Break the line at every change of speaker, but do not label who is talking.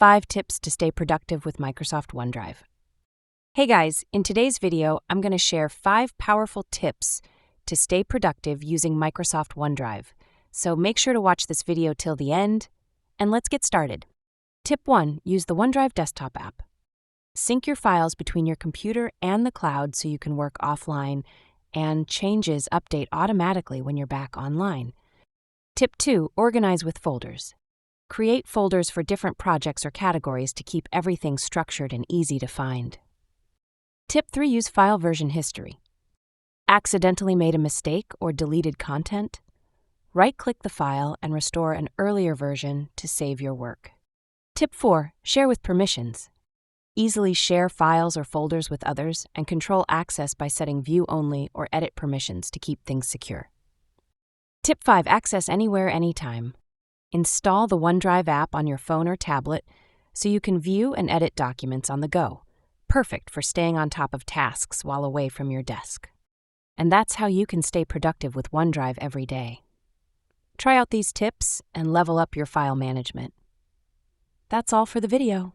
5 tips to stay productive with Microsoft OneDrive. Hey guys, in today's video, I'm going to share 5 powerful tips to stay productive using Microsoft OneDrive. So make sure to watch this video till the end, and let's get started. Tip 1, use the OneDrive desktop app. Sync your files between your computer and the cloud so you can work offline, and changes update automatically when you're back online. Tip 2, organize with folders. Create folders for different projects or categories to keep everything structured and easy to find. Tip 3, use file version history. Accidentally made a mistake or deleted content? Right-click the file and restore an earlier version to save your work. Tip 4, share with permissions. Easily share files or folders with others and control access by setting view only or edit permissions to keep things secure. Tip 5, access anywhere, anytime. Install the OneDrive app on your phone or tablet so you can view and edit documents on the go. Perfect for staying on top of tasks while away from your desk. And that's how you can stay productive with OneDrive every day. Try out these tips and level up your file management. That's all for the video.